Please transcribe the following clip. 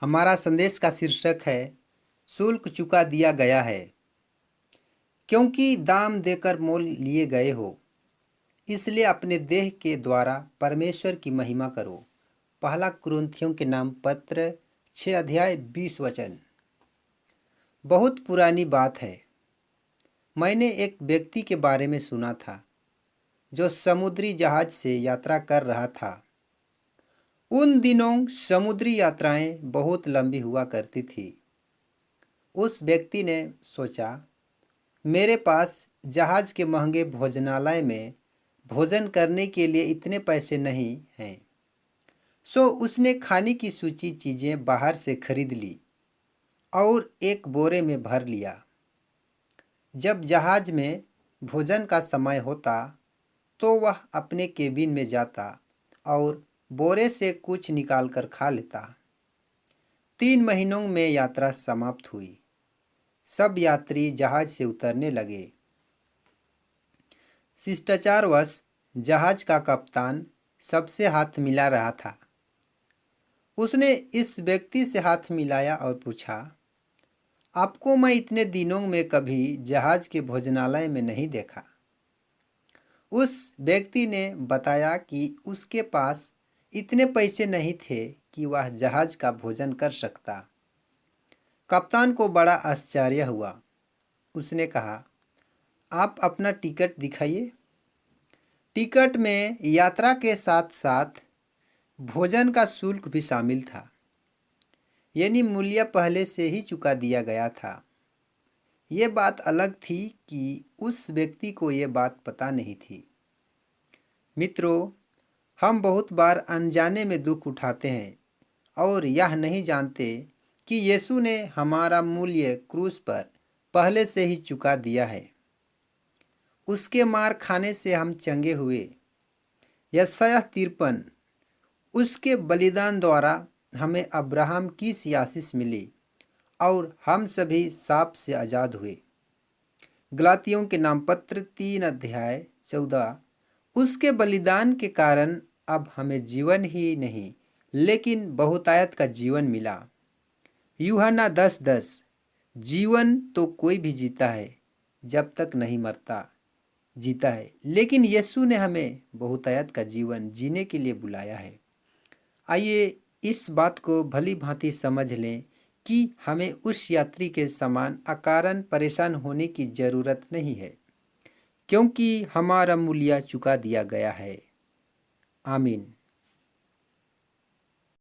हमारा संदेश का शीर्षक है शुल्क चुका दिया गया है क्योंकि दाम देकर मोल लिए गए हो, इसलिए अपने देह के द्वारा परमेश्वर की महिमा करो। पहला कुरिन्थियों के नाम पत्र 6 अध्याय 20 वचन। बहुत पुरानी बात है। मैंने एक व्यक्ति के बारे में सुना था जो समुद्री जहाज से यात्रा कर रहा था। उन दिनों समुद्री यात्राएं बहुत लंबी हुआ करती थी। उस व्यक्ति ने सोचा, मेरे पास जहाज के महंगे भोजनालय में भोजन करने के लिए इतने पैसे नहीं हैं। सो उसने खाने की सूची चीज़ें बाहर से खरीद ली और एक बोरे में भर लिया। जब जहाज में भोजन का समय होता तो वह अपने केबिन में जाता और बोरे से कुछ निकालकर खा लेता। 3 महीनों में यात्रा समाप्त हुई। सब यात्री जहाज से उतरने लगे। शिष्टाचारवश जहाज का कप्तान सबसे हाथ मिला रहा था। उसने इस व्यक्ति से हाथ मिलाया और पूछा, आपको मैं इतने दिनों में कभी जहाज के भोजनालय में नहीं देखा। उस व्यक्ति ने बताया कि उसके पास इतने पैसे नहीं थे कि वह जहाज का भोजन कर सकता। कप्तान को बड़ा आश्चर्य हुआ। उसने कहा, आप अपना टिकट दिखाइए। टिकट में यात्रा के साथ साथ भोजन का शुल्क भी शामिल था, यानी मूल्य पहले से ही चुका दिया गया था। ये बात अलग थी कि उस व्यक्ति को ये बात पता नहीं थी। मित्रों, हम बहुत बार अनजाने में दुख उठाते हैं और यह नहीं जानते कि यीशु ने हमारा मूल्य क्रूस पर पहले से ही चुका दिया है। उसके मार खाने से हम चंगे हुए। यशायाह 53, उसके बलिदान द्वारा हमें अब्राहम की सी आशीष मिली और हम सभी शाप से आज़ाद हुए। गलातियों के नाम पत्र 3 अध्याय 14, उसके बलिदान के कारण अब हमें जीवन ही नहीं लेकिन बहुतायत का जीवन मिला। यूहन्ना 10:10, जीवन तो कोई भी जीता है जब तक नहीं मरता, जीता है, लेकिन यीशु ने हमें बहुतायत का जीवन जीने के लिए बुलाया है। आइए इस बात को भली भांति समझ लें कि हमें उस यात्री के समान अकारण परेशान होने की जरूरत नहीं है, क्योंकि हमारा मूल्य चुका दिया गया है। आमीन।